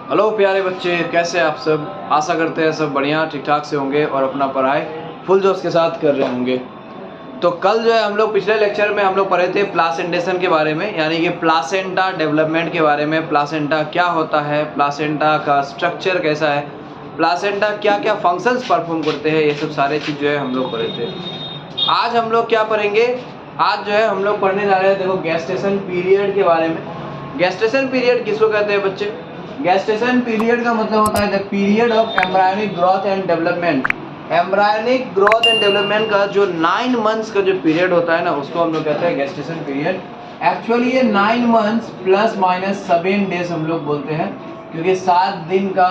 Hello प्यारे बच्चे, कैसे आप सब। आशा करते हैं सब बढ़िया ठीक ठाक से होंगे और अपना पढ़ाई फुल जोश के साथ कर रहे होंगे। तो कल जो है हम लोग पिछले लेक्चर में हम लोग पढ़े थे प्लासेंटेशन के बारे में, यानी कि प्लासेंटा डेवलपमेंट के बारे में। प्लासेंटा क्या होता है, प्लासेंटा का स्ट्रक्चर कैसा है, प्लासेंटा क्या क्या फंक्शंस परफॉर्म करते हैं, ये सब सारे चीज़ जो है हम लोग पढ़े थे। आज हम लोग क्या पढ़ेंगे, आज जो है हम लोग पढ़ने जा रहे हैं देखो गेस्टेशन पीरियड के बारे में। गेस्टेशन पीरियड किसको कहते हैं बच्चे? गेस्टेशन पीरियड का मतलब होता है the period of embryonic growth and development. Embryonic growth and development का जो 9 मंथ्स का जो पीरियड होता है ना, उसको हम लोग कहते हैं गेस्टेशन पीरियड। एक्चुअली ये 9 मंथ्स प्लस माइनस 7 डेज हम लोग बोलते हैं, क्योंकि 7 दिन का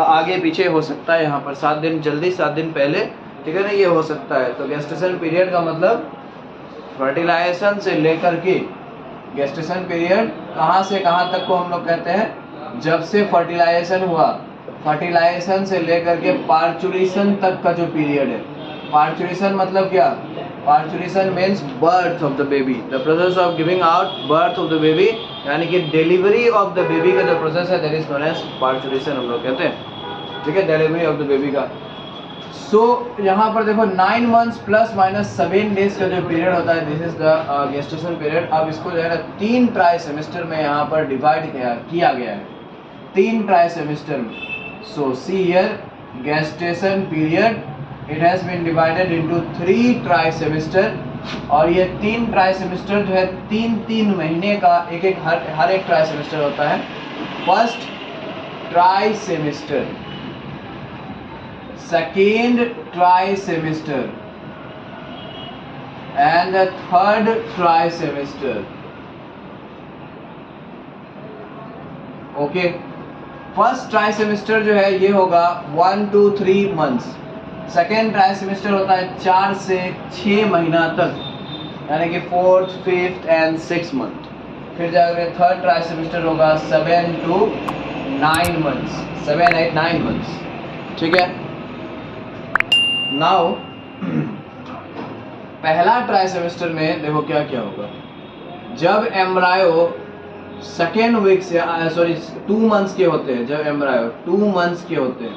आगे पीछे हो सकता है। यहाँ पर 7 दिन जल्दी 7 दिन पहले, ठीक है ना, ये हो सकता है। तो गेस्टेशन पीरियड का मतलब फर्टिलाइजेशन से लेकर के, गेस्टेशन पीरियड कहाँ से कहाँ तक को हम लोग कहते हैं, जब से फर्टिलाइजेशन हुआ, फर्टिलाइजेशन से लेकर के पार्चुरेशन तक का जो पीरियड है। पार्चुरेशन मतलब क्या? Parturition means birth of the baby, the process of giving out birth of the baby, यानी कि डिलीवरी ऑफ द बेबी का जो प्रोसेस है that is known as parturition हम लोग कहते हैं, ठीक है, डिलीवरी ऑफ द बेबी का। यहाँ पर देखो 9 मंथ्स प्लस माइनस 7 डेज का जो पीरियड होता है, this is the gestation period. अब इसको जो है ना 3 ट्राई सेमेस्टर में यहाँ पर डिवाइड किया गया है, 3 ट्राई सेमेस्टर में। So see here gestation period it has been divided into 3 trimester, और ये 3 ट्राई सेमेस्टर जो है 3-3 महीने का एक हर एक ट्राई सेमेस्टर होता है। First trimester, second trimester and the third trimester. Okay, first trimester जो है ये होगा 1 to 3 मंथ्स। सेकेंड ट्राइसेमेस्टर होता है 4 से 6 महीना तक, यानी कि 4th, 5th and 6th month. फिर जाकर थर्ड ट्राइसेमेस्टर होगा 7 to 9 मंथ्स, 7, 8, 9 मंथ्स, ठीक है। नाउ पहला ट्राई सेमेस्टर में देखो क्या क्या होगा। जब एम्ब्रायो सेकेंड वीक से 2 मंथ्स के होते हैं, जब एम्ब्रायो 2 मंथ्स के होते हैं,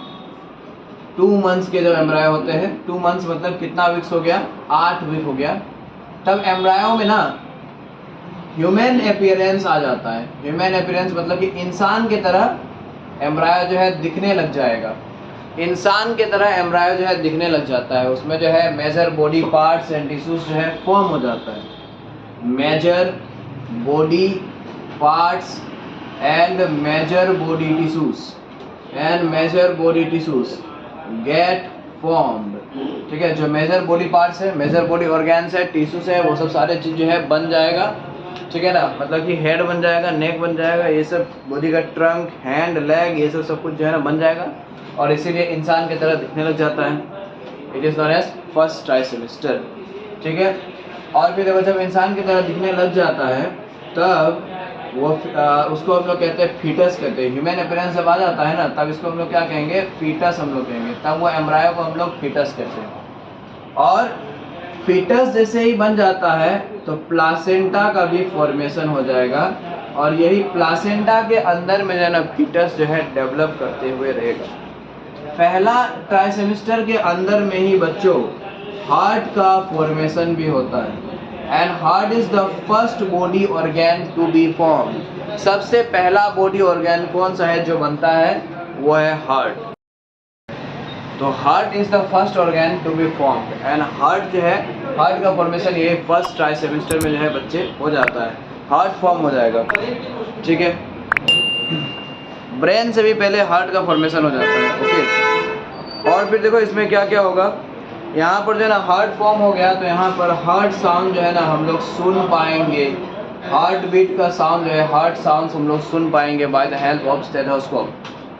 2 मंथ्स के जब एम्ब्रायो होते हैं, 2 मंथ्स मतलब कितना वीक्स हो गया, 8 वीक हो गया। तब एम्ब्रायो में ना ह्यूमन अपीयरेंस आ जाता है। ह्यूमन अपीयरेंस मतलब कि इंसान की तरह एम्ब्रायो जो है दिखने लग जाएगा, इंसान की तरह एम्ब्रायो जो है दिखने लग जाता है। उसमें जो है major body parts and tissues जो है फॉर्म हो जाता है। Major body parts and major body tissues get formed, ठीक है। जो मेजर बॉडी पार्ट्स है, मेजर बॉडी ऑर्गन्स है, टिश्यूज है, वो सब सारे चीज जो है बन जाएगा, ठीक है ना। मतलब कि हेड बन जाएगा, नेक बन जाएगा, ये सब बॉडी का ट्रंक, हैंड, लेग, ये सब कुछ जो है ना बन जाएगा, और इसीलिए इंसान की तरह दिखने लग जाता है। It is known as first trimester, ठीक है। और फिर देखो जब इंसान की तरह दिखने लग जाता है तब वो उसको हम लोग कहते हैं फीटस कहते हैं। ह्यूमन अपीयरेंस जब आ जाता है ना, तब इसको हम लोग क्या कहेंगे, फीटस हम लोग कहेंगे। तब वो एम्ब्रायो को हम लोग फीटस कहते हैं। और फीटस जैसे ही बन जाता है तो प्लासेंटा का भी फॉर्मेशन हो जाएगा, और यही प्लासेंटा के अंदर में जो है ना फीटस जो है डेवलप करते हुए रहेगा। पहला ट्राइसेमेस्टर के अंदर में ही बच्चों हार्ट का फॉर्मेशन भी होता है, and heart is the first body organ to be form. सबसे पहला बॉडी ऑर्गन कौन सा है जो बनता है, वो है हार्ट। तो heart is the first organ to be formed, and heart जो है, हार्ट का फॉर्मेशन ये फर्स्ट ट्राइसेमेस्टर में जो है बच्चे हो जाता है, हार्ट फॉर्म हो जाएगा, ठीक है। ब्रेन से भी पहले हार्ट का फॉर्मेशन हो जाता है, ओके। और फिर देखो इसमें क्या क्या होगा, यहाँ पर जो है ना हार्ट फॉर्म हो गया, तो यहाँ पर हार्ट साउंड जो है ना हम लोग सुन पाएंगे। हार्ट बीट का साउंड जो है, हार्ट साउंड हम लोग सुन पाएंगे by the help of stethoscope,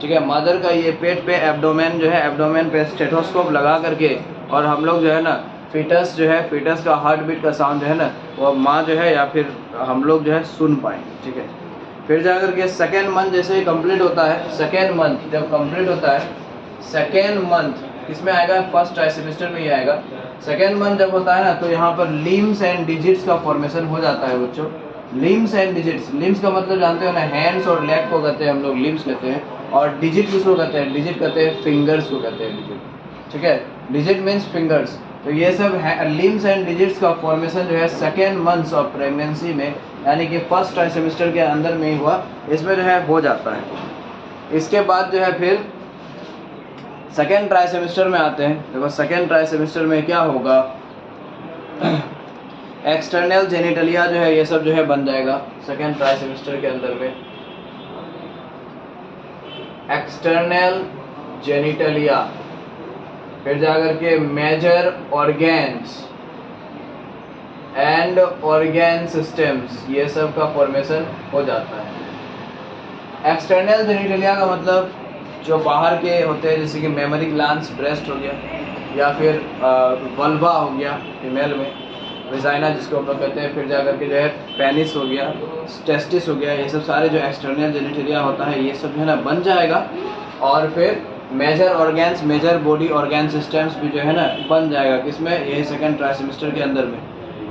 ठीक है। मदर का ये पेट पे एब्डोमेन जो है, एब्डोमेन पे स्टेथोस्कोप लगा करके, और हम लोग जो है ना फीटस जो है, फीटस का हार्ट बीट का साउंड जो है ना, वो माँ जो है या फिर हम लोग जो है सुन पाएंगे, ठीक है। फिर जाकर के सेकेंड मंथ जैसे ही कंप्लीट होता है, सेकेंड मंथ जब कंप्लीट होता है, सेकेंड मंथ किसमें आएगा, फर्स्ट ट्राइसेमेस्टर में ही आएगा। सेकेंड मंथ जब होता है ना, तो यहाँ पर लिम्स एंड डिजिट्स का फॉर्मेशन हो जाता है बच्चों। लिम्स एंड डिजिट्स, लिम्स का मतलब जानते हो ना, हैंड्स और लेग को कहते हैं हम लोग लिम्स कहते हैं, और डिजिट किसको कहते हैं, डिजिट कहते हैं फिंगर्स को कहते हैं डिजिट, ठीक है, डिजिट मीन्स फिंगर्स। तो ये सब लिम्स एंड डिजिट्स का फॉर्मेशन जो है सेकेंड मंथ्स ऑफ प्रेगनेंसी में, यानी कि फर्स्ट ट्राइसेमिस्टर के अंदर में ही हुआ, इसमें जो है हो जाता है। इसके बाद जो है फिर सेकेंड ट्राइसेमिस्टर में आते हैं। देखो सेकेंड ट्राइसेमिस्टर में क्या होगा, एक्सटर्नल जेनिटलिया जो है ये सब जो है बन जाएगा सेकेंड ट्राइसेमिस्टर के अंदर में। एक्सटर्नल जेनिटलिया, फिर जाकर के major organs and organ systems, ये सब का फॉर्मेशन हो जाता है। एक्सटर्नल जेनिटलिया का मतलब जो बाहर के होते हैं, जैसे कि मेमरी ग्लैंड्स, ब्रेस्ट हो गया, या फिर वल्वा हो गया फीमेल में, विजाइना जिसको हम लोग कहते हैं, फिर जाकर के जो है पेनिस हो गया, टेस्टिस हो गया, ये सब सारे जो एक्सटर्नल जेनिटलिया होता है ये सब जो है ना बन जाएगा। और फिर major organs, major body organ systems भी जो है ना बन जाएगा, किसमें, यही सेकेंड ट्राइसेमिस्टर के अंदर में।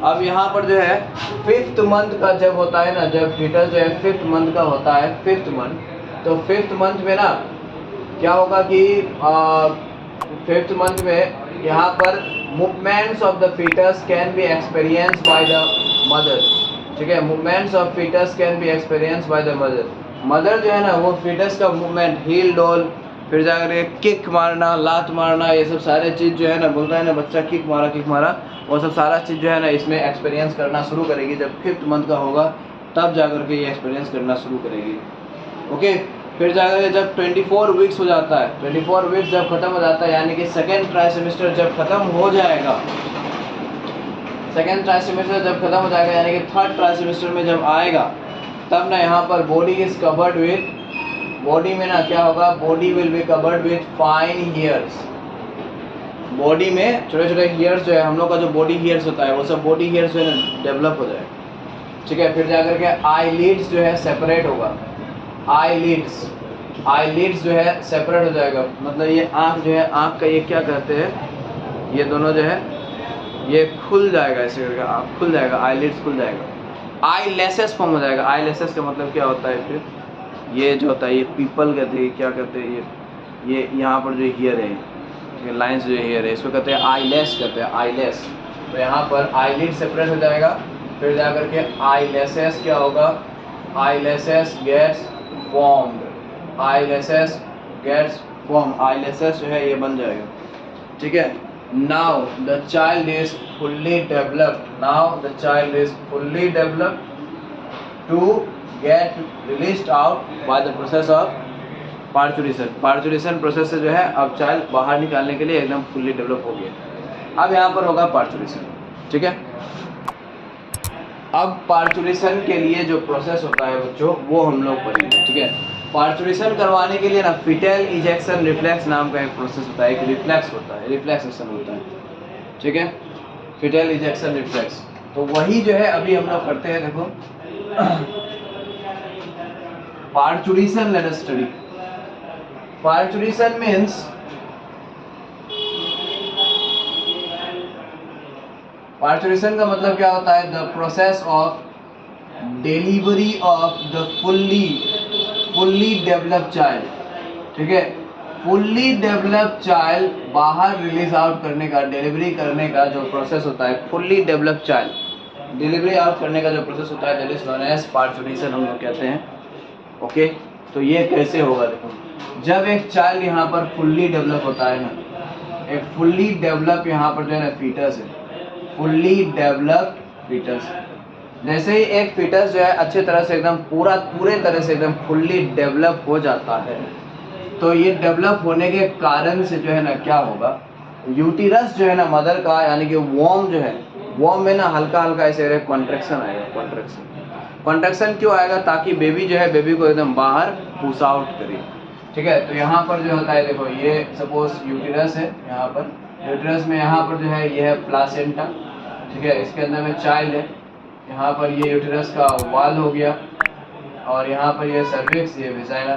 अब यहाँ पर जो है 5th मंथ का जब होता है ना, जब फीटस जो है 5th मंथ का होता है, 5th मंथ, तो 5th मंथ में ना क्या होगा कि 5th मंथ में यहाँ पर movements of the foetus can be experience by the mother, ठीक है, movements of foetus can be experience by the mother. Mother जो है ना वो फीटस का मूवमेंट, हील डोल, फिर जाकर किक मारना, लात मारना, ये सब सारे चीज़ जो है ना, बोलता है ना बच्चा किक मारा, वो सब सारा चीज़ जो है ना इसमें एक्सपीरियंस करना शुरू करेगी। जब 5th मंथ का होगा तब जाकर के ये एक्सपीरियंस करना शुरू करेगी। ओके, फिर जाकर के जब 24 वीक्स हो जाता है, 24 वीक्स जब खत्म हो जाता है, यानी कि सेकेंड ट्राइसेमिस्टर जब खत्म हो जाएगा, सेकेंड ट्राइसेमिस्टर जब खत्म हो जाएगा, यानी कि 3rd ट्राइसेमिस्टर में जब आएगा, तब ना यहाँ पर body is covered with, body में ना क्या होगा, body will be covered with fine hairs. Body में छोटे छोटे हेयर्स जो है, हम लोग का जो बॉडी हेयर्स होता है वो सब बॉडी हेयर्स जो है ना डेवलप हो जाएगा, ठीक है। फिर जाकर के आईलिड्स जो है सेपरेट होगा, आईलिड्स जो है सेपरेट हो जाएगा, मतलब ये आँख जो है, आँख का ये क्या कहते हैं, ये दोनों जो है ये खुल जाएगा, ऐसे करके आँख खुल जाएगा, आईलिड्स खुल जाएगा। आईलैशेस फॉर्म हो जाएगा। आईलैशेस का मतलब क्या होता है, फिर ये जो होता है, ये पीपल कहते हैं, क्या कहते हैं, ये यहाँ पर जो हेयर है, लाइंस जो हेयर है, इसको कहते हैं आईलैश कहते हैं, आईलैश। तो यहाँ पर आईलिड सेपरेट हो जाएगा, फिर जाकर के आईलैशेस क्या होगा, eyelashes gets formed, eyelashes gets form, eyelashes जो है ये बन जाएगा, ठीक है। Now the child is fully developed, now the child is fully developed to get released out by the process of parturition. Parturition process से जो है अब चाइल्ड बाहर निकालने के लिए एकदम फुल्ली डेवलप हो गया। अब यहाँ पर होगा पार्चुरेशन, ठीक है। अब पार्चुरेशन के लिए जो प्रोसेस होता है बच्चों, वो हम लोग पढ़ेंगे, ठीक है। पार्चुरेशन करवाने के लिए ना फिटल इजेक्शन रिफ्लेक्स नाम का एक प्रोसेस होता है, एक रिफ्लेक्स होता है, रिफ्लेक्सेशन होता है, ठीक है, फिटल इजेक्शन रिफ्लेक्स। तो वही जो है अभी हम लोग करते हैं। देखो parturition, let us study. Parturition means parturition का मतलब क्या होता है, the process of delivery of the fully developed child, ठीक है। फुल्ली डेवलप्ड चाइल्ड बाहर रिलीज आउट करने का, डिलीवरी करने का जो प्रोसेस होता है, fully developed child delivery out करने का जो प्रोसेस होता है, that is known as parturition हम लोग कहते हैं। ओके, तो ये कैसे होगा, देखो जब एक चाइल्ड यहाँ पर फुल्ली डेवलप होता है ना, एक फुल्ली डेवलप यहाँ पर जो है ना फीटस है, फुल्ली डेवलप फीटस, जैसे ही एक फीटस जो है अच्छे तरह से एकदम पूरे तरह से एकदम फुल्ली डेवलप हो जाता है, तो ये डेवलप होने के कारण से जो है ना क्या होगा, यूटिरस जो है ना मदर का, यानी कि वॉर्म जो है, वॉर्म में ना हल्का हल्का ऐसे कॉन्ट्रैक्शन आएगा। कॉन्ट्रैक्शन क्यों आएगा, ताकि बेबी जो है, बेबी को एकदम बाहर पुश आउट करे, ठीक है। तो यहाँ पर जो होता है, देखो ये सपोज यूटिरस है, यहाँ पर यूटिरस में यहाँ पर जो है ये है प्लासेंटा, ठीक है, इसके अंदर में चाइल्ड है, यहाँ पर ये यूटिरस का वाल हो गया, और यहाँ पर ये सर्विक्स, ये विजाइना।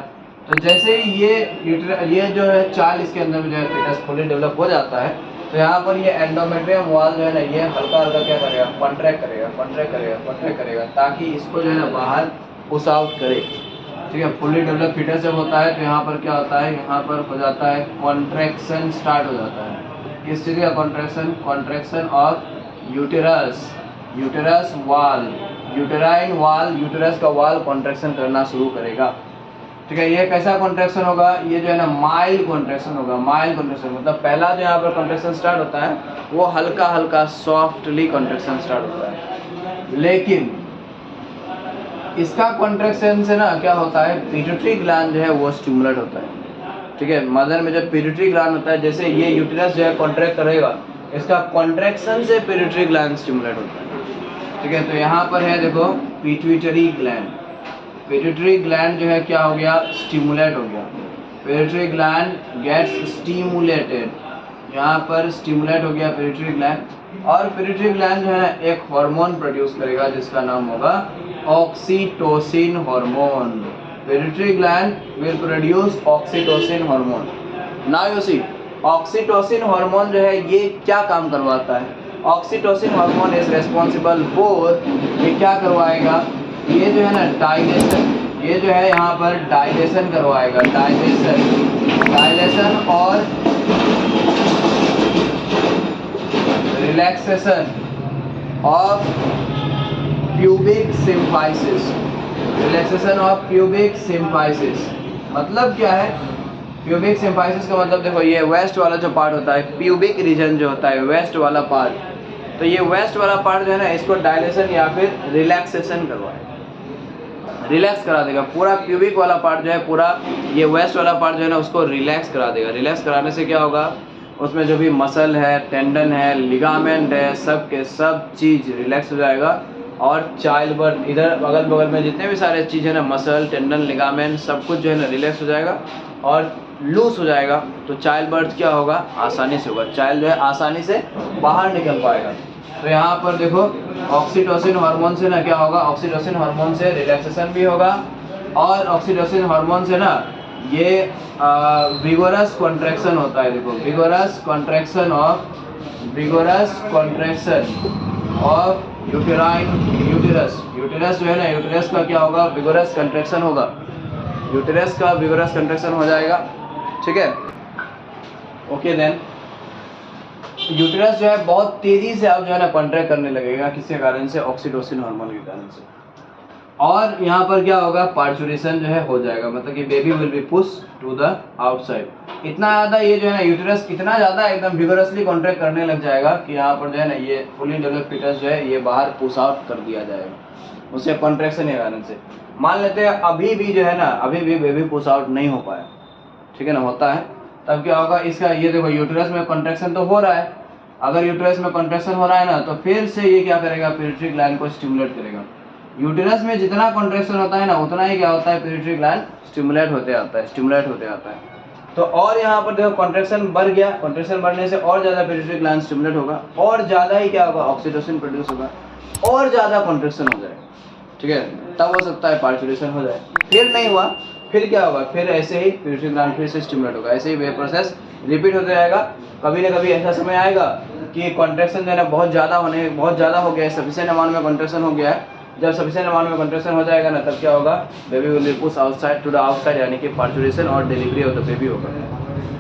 तो जैसे ही ये जो है चाइल्ड इसके अंदर में जो है फीटस फुली डेवलप हो जाता है, तो यहाँ पर ये एंडोमेट्रियम वॉल जो है ना ये हल्का हल्का क्या करेगा, कॉन्ट्रैक्ट करेगा, कॉन्ट्रैक्ट करेगा, कॉन्ट्रैक्ट करेगा, ताकि इसको जो है ना बाहर पुश आउट करे। ठीक है, फुल्ली डेवलप फीटस जब होता है तो यहाँ पर क्या होता है, यहाँ पर हो जाता है कॉन्ट्रैक्शन स्टार्ट हो जाता है। किस चीज़ का contraction? Contraction of uterus, uterus wall, uterine wall, uterus का वॉल कॉन्ट्रैक्शन करना शुरू करेगा। ठीक है, ये कैसा कॉन्ट्रैक्शन होगा? ये जो है ना माइल्ड कॉन्ट्रैक्शन होगा। माइल्ड कॉन्ट्रैक्शन मतलब पहला जो यहाँ पर कॉन्ट्रैक्शन स्टार्ट होता है वो हल्का हल्का सॉफ्टली कॉन्ट्रैक्शन स्टार्ट होता है, लेकिन इसका कॉन्ट्रैक्शन से ना क्या होता है, पिट्यूटरी ग्लैंड जो है वो स्टिमुलेट होता है। ठीक है, मदर में जब पिट्यूटरी ग्लैंड होता है, जैसे ये यूटेरस जो है कॉन्ट्रैक्ट करेगा, इसका कॉन्ट्रैक्शन से पिट्यूटरी ग्लैंड स्टिमुलेट होता है। ठीक है, तो यहाँ पर है देखो पिट्यूटरी ग्लैंड, पिट्यूटरी ग्लैंड जो है क्या हो गया, स्टिमुलेट हो गया। पिट्यूटरी ग्लैंड गेट्स स्टिमुलेटेड, यहाँ पर स्टिमुलेट हो गया पिट्यूटरी ग्लैंड। और पिट्यूटरी ग्लैंड जो है ना एक हार्मोन प्रोड्यूस करेगा जिसका नाम होगा oxytocin hormone. Pituitary gland will produce oxytocin hormone. Now you see, oxytocin hormone जो है ये क्या काम करवाता है? Oxytocin hormone is responsible for, ये क्या करवाएगा, ये जो है ना डायलेशन, ये जो है यहाँ पर डायलेशन करवाएगा, डायलेशन, डायलेशन और relaxation of pubic symphysis, relaxation of pubic symphysis. मतलब क्या है प्यूबिक सिम्फाइसिस का? मतलब देखो ये वेस्ट वाला जो पार्ट होता है, प्यूबिक रीजन जो होता है वेस्ट वाला पार्ट, तो ये वेस्ट वाला पार्ट जो है ना इसको डायलेशन या फिर रिलैक्सेशन करवाएगा, रिलैक्स करा देगा। पूरा प्यूबिक वाला पार्ट जो है, पूरा ये वेस्ट वाला पार्ट जो है ना उसको रिलैक्स करा देगा। रिलैक्स कराने से क्या होगा, उसमें जो भी मसल है, टेंडन है, लिगामेंट है, सब के सब चीज़ रिलैक्स हो जाएगा। और चाइल्ड बर्थ, इधर अगल बगल में जितने भी सारे चीज़ है ना, मसल, टेंडन, लिगामेंट, सब कुछ जो है ना रिलैक्स हो जाएगा और लूज हो जाएगा। तो चाइल्ड बर्थ क्या होगा, आसानी से होगा, चाइल्ड जो है आसानी से बाहर निकल पाएगा। तो यहाँ पर देखो ऑक्सीटोसिन हार्मोन से ना क्या होगा, ऑक्सीटोसिन हार्मोन से रिलैक्सेशन भी होगा और ऑक्सीटोसिन हार्मोन से ना ये विगोरस कॉन्ट्रैक्शन होता है। देखो vigorous contraction of uterine, uterus, uterus जो है ना, यूटेरस का क्या होगा, विगोरस कंट्रैक्शन होगा, यूटेरस का विगोरस कंट्रैक्शन हो जाएगा। ठीक है, ओके देन यूटेरस जो है बहुत तेजी से अब जो है ना कॉन्ट्रैक्ट करने लगेगा, किसके कारण से, ऑक्सीटोसिन हार्मोन के कारण से। और यहाँ पर क्या होगा, पार्चुरेशन जो है हो जाएगा, मतलब कि baby will be push to the outside. इतना ज़्यादा ये जो है ना यूटेरस इतना ज़्यादा एकदम विगोरसली कॉन्ट्रैक्ट करने लग जाएगा कि यहाँ पर जो है ना ये फुली डेवलप्ड फीटस जो है ये बाहर पुश आउट कर दिया जाएगा उसे कॉन्ट्रैक्शन के कारण से। मान लेते हैं अभी भी जो है ना, अभी भी बेबी पुश आउट नहीं हो पाया, ठीक है ना, होता है, तब क्या होगा, इसका ये देखो यूटेरस में कॉन्ट्रैक्शन तो हो रहा है। अगर यूटेरस में कॉन्ट्रैक्शन हो रहा है ना, तो फिर से ये क्या करेगा, पिट्यूटरी ग्लैंड को स्टिमुलेट करेगा। यूटेरस में जितना कॉन्ट्रैक्शन होता है ना, उतना ही क्या होता है, पिट्यूटरी ग्लैंड स्टिमुलेट होते आता है, स्टिमुलेट होते आता है। तो और यहाँ पर देखो कॉन्ट्रैक्शन बढ़ गया, कॉन्ट्रैक्शन बढ़ने से और ज़्यादा पिट्यूटरी ग्लैंड स्टिमुलेट होगा, और ज़्यादा ही क्या होगा, ऑक्सीटोसिन प्रोड्यूस होगा, और ज़्यादा कॉन्ट्रैक्शन हो जाएगा। ठीक है, तब हो सकता है पार्चुरेशन हो जाए। फिर नहीं हुआ, फिर क्या होगा, फिर ऐसे ही पिट्यूटरी ग्लैंड फिर से स्टिमुलेट होगा, ऐसे ही वे प्रोसेस रिपीट होते जाएगा। कभी ना कभी ऐसा समय आएगा कि कॉन्ट्रैक्शन जो है ना बहुत ज़्यादा हो गया है, सफिशिएंट अमाउंट में कॉन्ट्रैक्शन हो गया है। जब सफिशिएंट अमाउंट में कॉन्ट्रैक्शन हो जाएगा ना, तब क्या होगा, baby will be push outside to the outside, यानी कि पार्चुरेशन और डिलीवरी ऑफ द बेबी होगा।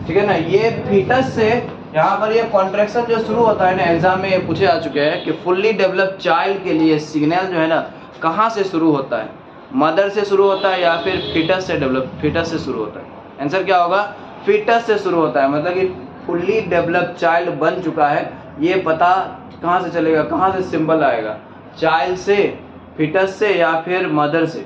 ठीक है ना, ये फीटस से यहाँ पर ये कॉन्ट्रैक्शन जो शुरू होता है ना, एग्जाम में ये पूछे आ चुके हैं कि फुल्ली डेवलप्ड चाइल्ड के लिए सिग्नल जो है ना कहाँ से शुरू होता है, मदर से शुरू होता है या फिर फीटस से शुरू होता है। आंसर क्या होगा, फीटस से शुरू होता है। मतलब कि फुल्ली डेवलप्ड चाइल्ड बन चुका है, ये पता कहाँ से चलेगा, कहाँ से सिंबल आएगा, चाइल्ड से, फीटस से या फिर मदर से,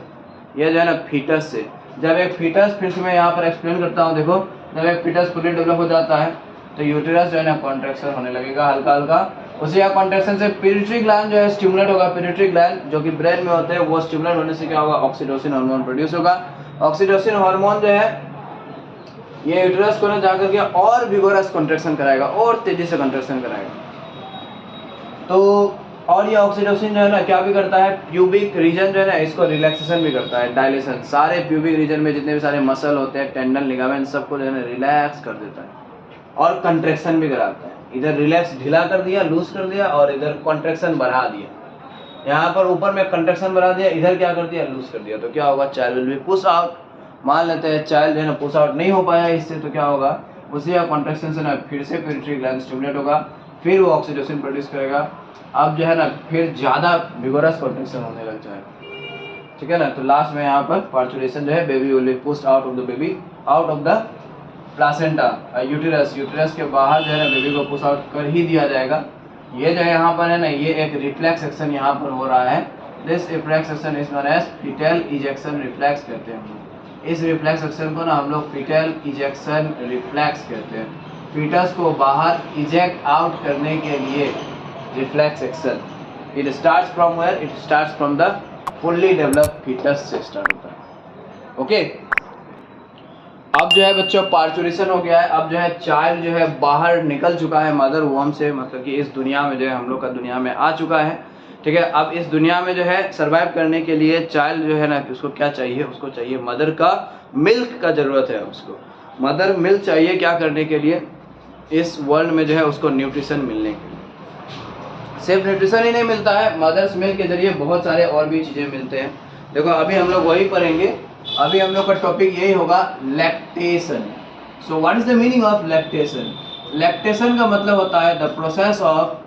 ये जो है ना फीटस से। जब एक फीटस, फिर से मैं यहाँ पर एक्सप्लेन करता हूँ, देखो जब एक फीटस फुल्ली डेवलप हो जाता है तो यूटेरस जो है ना कॉन्ट्रैक्शन होने लगेगा हल्का हल्का, उसी या कॉन्ट्रैक्शन से पिट्यूटरी ग्लैंड जो है स्टिमुलेट होगा। पिट्यूटरी ग्लैंड जो कि ब्रेन में होते हैं, वो स्टिमुलेट होने से क्या होगा, ऑक्सीटोसिन हार्मोन प्रोड्यूस होगा। ऑक्सीटोसिन हार्मोन जो है ये यूटेरस को ना जाकर के और विगोरस कॉन्ट्रैक्शन कराएगा, और तेजी से कॉन्ट्रैक्शन कराएगा। तो और ये ऑक्सीटोसिन जो है ना क्या भी करता है, प्यूबिक रीजन जो है ना इसको रिलैक्सेशन भी करता है, डायलेशन। सारे प्यूबिक रीजन में जितने भी सारे मसल होते हैं, टेंडन, लिगामेंट, सबको जो है ना रिलैक्स कर देता है। और कंट्रैक्शन भी कराता है। इधर रिलैक्स ढीला कर दिया, लूज कर दिया, और इधर कॉन्ट्रैक्शन बढ़ा दिया। यहाँ पर ऊपर में कंट्रैक्शन बढ़ा दिया, इधर क्या कर दिया, लूज कर दिया। तो क्या होगा, child will be push out. मान लेते हैं चाइल्ड जो है ना पुश आउट नहीं हो पाया इससे, तो क्या होगा, उसी कॉन्ट्रैक्शन से ना फिर से पिट्यूटरी ग्लैंड स्टिमुलेट होगा, फिर वो ऑक्सीटोसिन प्रोड्यूस करेगा। अब जो है ना फिर ज़्यादा विगोरस कॉन्ट्रैक्शन होने लग जाएगा, ठीक है ना। तो लास्ट में यहाँ पर पार्चुरेशन जो है, baby will be pushed out of the baby, out of the placenta, uterus, uterus के बाहर जो है ना बेबी को पुश आउट कर ही दिया जाएगा। ये जो है यहाँ पर है ना, ये एक रिफ्लेक्स एक्शन यहाँ पर हो रहा है। This reflex action is known as foetal ejection reflex कहते हैं हम लोग। इस रिफ्लेक्स एक्शन को ना हम लोग फीटल इजेक्शन रिफ्लेक्स कहते हैं। फीटस को बाहर इजेक्ट आउट करने के लिए reflex action, it starts from where, it starts from the fully developed foetus से स्टार्ट होता है। ओके, अब जो है बच्चों पार्चुरेशन हो गया है। अब जो है चाइल्ड जो है बाहर निकल चुका है मदर वॉर्म से, मतलब कि इस दुनिया में जो है हम लोग का दुनिया में आ चुका है, ठीक है। अब इस दुनिया में जो है सर्वाइव करने के लिए चाइल्ड जो है ना, उसको क्या चाहिए, उसको चाहिए मदर का मिल्क का ज़रूरत है। उसको मदर मिल्क चाहिए क्या करने के लिए, इस वर्ल्ड में जो है उसको न्यूट्रिशन मिलने के लिए। सिर्फ न्यूट्रिशन ही नहीं मिलता है, मदर्स मिल्क के जरिए बहुत सारे और भी चीज़ें मिलते हैं। देखो अभी हम लोग वही पढ़ेंगे, अभी हम लोग का टॉपिक यही होगा lactation. So what is the meaning of lactation? Lactation का मतलब होता है the process of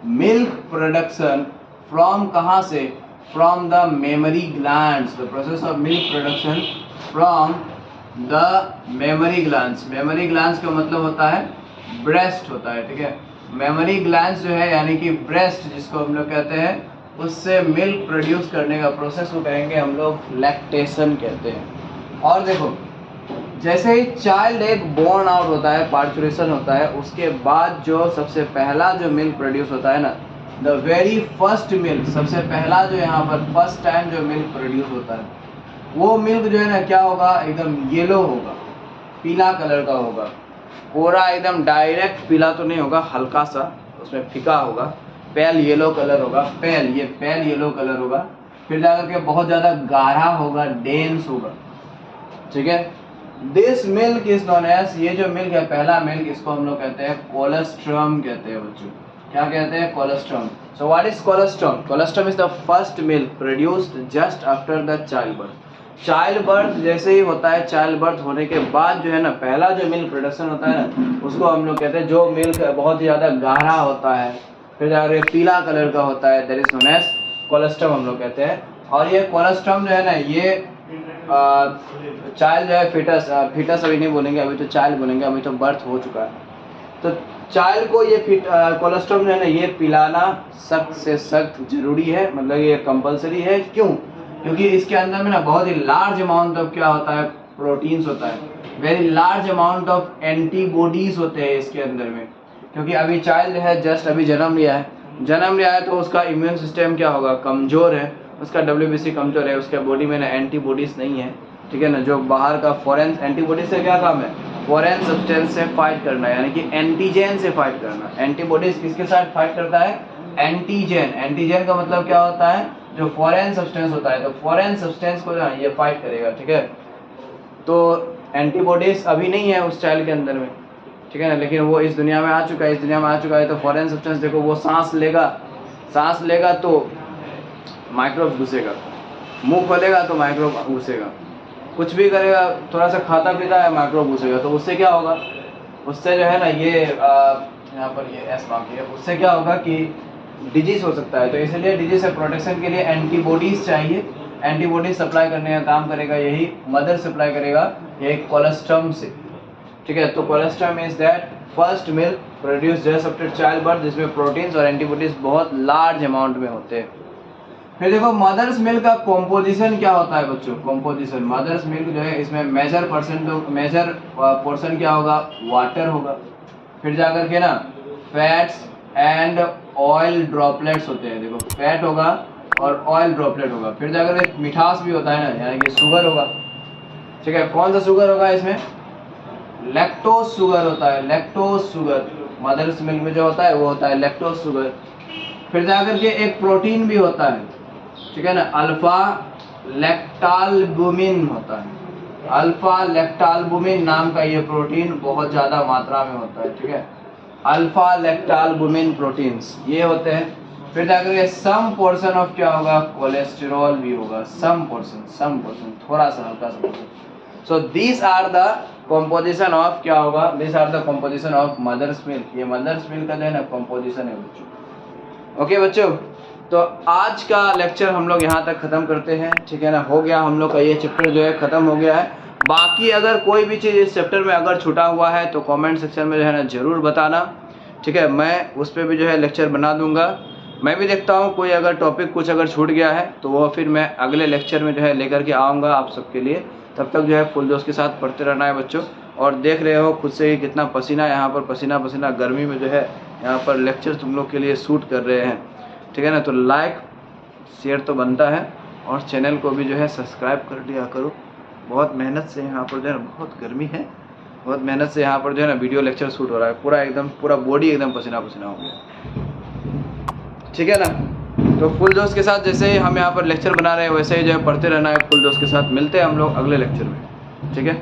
milk production from, कहाँ से, from the mammary glands, the process of milk production from the mammary glands. Mammary glands का मतलब होता है ब्रेस्ट होता है, ठीक है। मेमरी ग्लैंड्स जो है यानी कि ब्रेस्ट जिसको हम लोग कहते हैं, उससे मिल्क प्रोड्यूस करने का प्रोसेस को कहेंगे हम लोग लैक्टेशन कहते हैं। और देखो जैसे ही चाइल्ड एक बोर्न आउट होता है, पार्चुरेशन होता है, उसके बाद जो सबसे पहला जो मिल्क प्रोड्यूस होता है ना, द वेरी फर्स्ट मिल्क, सबसे पहला जो यहाँ पर फर्स्ट टाइम जो मिल्क प्रोड्यूस होता है, वो मिल्क जो है ना क्या होगा, एकदम येलो होगा, पीला कलर का होगा। पूरा एकदम डायरेक्ट पीला तो नहीं होगा, हल्का सा उसमें फीका होगा, पेल येलो कलर होगा, पेल येलो कलर होगा। फिर जाकर के बहुत ज़्यादा गाढ़ा होगा, डेंस होगा, ठीक है। This milk is known as, ये जो मिल्क है पहला मिल्क, इसको हम लोग कहते हैं कोलेस्ट्रम कहते हैं बच्चों। क्या कहते हैं? Colostrum. So what is colostrum? Colostrum is the first milk produced just after the child birth. Child birth जैसे ही होता है, चाइल्ड बर्थ होने के बाद जो है ना पहला जो मिल्क प्रोडक्शन होता है ना, उसको हम लोग कहते हैं, जो मिल्क बहुत ही ज़्यादा गाढ़ा होता है, फिर जाकर पीला कलर का होता है, that is known as colostrum हम लोग कहते हैं। और ये कोलेस्ट्रम जो है ना, ये चाइल्ड जो है फीटस अभी नहीं बोलेंगे, अभी तो चाइल्ड बोलेंगे, अभी तो बर्थ हो चुका है। तो चाइल्ड को ये कोलेस्ट्रम जो है ना, ये पिलाना सख्त से सख्त जरूरी है, मतलब ये कंपलसरी है। क्यों? क्योंकि इसके अंदर में ना बहुत ही लार्ज अमाउंट ऑफ क्या होता है, प्रोटीन्स होता है, very large amount of antibodies होते हैं इसके अंदर में। क्योंकि अभी चाइल्ड है, जस्ट अभी जन्म लिया है, तो उसका इम्यून सिस्टम क्या होगा, कमज़ोर है, उसका WBC कमज़ोर है, उसके बॉडी में ना एंटीबॉडीज़ नहीं है, ठीक है ना। जो बाहर का फॉरेन एंटीबॉडी से क्या काम है, फॉरेन सब्सटेंस से फाइट करना, यानी कि एंटीजन से फाइट करना। एंटीबॉडीज़ किसके साथ फाइट करता है? एंटीजन। एंटीजन का मतलब क्या होता है, जो फॉरेन सब्सटेंस होता है, तो फॉरेन सब्सटेंस को ये फाइट करेगा, ठीक है। तो एंटीबॉडीज़ अभी नहीं है उस चाइल्ड के अंदर में, ठीक है ना, लेकिन वो इस दुनिया में आ चुका है, तो फॉरेन सब्सटेंस देखो, वो सांस लेगा तो माइक्रोब घुसेगा, मुंह खोलेगा तो माइक्रोब घुसेगा, कुछ भी करेगा, थोड़ा सा खाता पीता है माइक्रोब घुसेगा। तो उससे क्या होगा, उससे जो है ना ये यहाँ पर ये एस मार्क है, उससे क्या होगा कि डिजीज हो सकता है। तो इसलिए डिजीज से प्रोटेक्शन के लिए एंटीबॉडीज चाहिए। एंटीबॉडीज सप्लाई करने का काम करेगा यही मदर, सप्लाई करेगा ये कोलेस्ट्रम से, ठीक है। तो colostrum is that first milk produce just after child birth, जिसमें प्रोटीन्स और एंटीबॉडीज बहुत लार्ज अमाउंट में होते हैं। फिर देखो मदर्स मिल्क का कॉम्पोजिशन क्या होता है बच्चों, कॉम्पोजिशन मदर्स मिल्क जो है, इसमें मेजर पोर्शन क्या होगा, वाटर होगा। फिर जाकर के ना फैट्स एंड ऑयल ड्रॉपलेट्स होते हैं, देखो फैट होगा और ऑयल ड्रॉपलेट होगा। फिर जाकर के मिठास भी होता है ना, यानी कि शुगर होगा, ठीक है। कौन सा शुगर होगा इसमें? लैक्टोज शुगर होता है, लैक्टोज शुगर मदर्स मिल्क में जो होता है वो होता है लैक्टोज शुगर। फिर जाकर के एक प्रोटीन भी होता है, ठीक है ना, अल्फा लैक्टालबुमिन होता है, अल्फा लैक्टालबुमिन नाम का ये प्रोटीन बहुत ज़्यादा मात्रा में होता है, ठीक है। अल्फा लैक्टालबुमिन प्रोटीन्स ये होते हैं। फिर जाकर सम पोर्शन ऑफ क्या होगा, कोलेस्टेरॉल भी होगा, सम पोर्शन थोड़ा सा, हल्का सा portion. So these are the composition of क्या होगा, this are the composition of mother's milk. ये मदर्स मिल्क का जो है ना कॉम्पोजिशन है बच्चों। ओके बच्चों, तो आज का लेक्चर हम लोग यहाँ तक ख़त्म करते हैं, ठीक है ना। हो गया हम लोग का ये चैप्टर जो है ख़त्म हो गया है। बाकी अगर कोई भी चीज़ इस चैप्टर में अगर छूटा हुआ है तो कमेंट सेक्शन में जो है ना ज़रूर बताना, ठीक है। मैं उस पर भी जो है लेक्चर बना दूंगा। मैं भी देखता हूँ कोई अगर टॉपिक कुछ अगर छूट गया है तो वो फिर मैं अगले लेक्चर में जो है लेकर के आऊँगा आप सबके लिए। तब तक जो है फुल जोश के साथ पढ़ते रहना है बच्चों। और देख रहे हो खुद से ही कितना पसीना यहाँ पर, पसीना गर्मी में जो है यहाँ पर लेक्चर तुम लोग के लिए शूट कर रहे हैं, ठीक है ना। तो लाइक शेयर तो बनता है और चैनल को भी जो है सब्सक्राइब कर दिया करो। बहुत मेहनत से यहाँ पर जो है ना, बहुत गर्मी है, बहुत मेहनत से यहाँ पर जो है ना वीडियो लेक्चर शूट हो रहा है। पूरा बॉडी एकदम पसीना हो गया, ठीक है ना। तो फुल जोश के साथ जैसे ही हम यहाँ पर लेक्चर बना रहे हैं वैसे ही जो है पढ़ते रहना है फुल जोश के साथ। मिलते हैं हम लोग अगले लेक्चर में, ठीक है।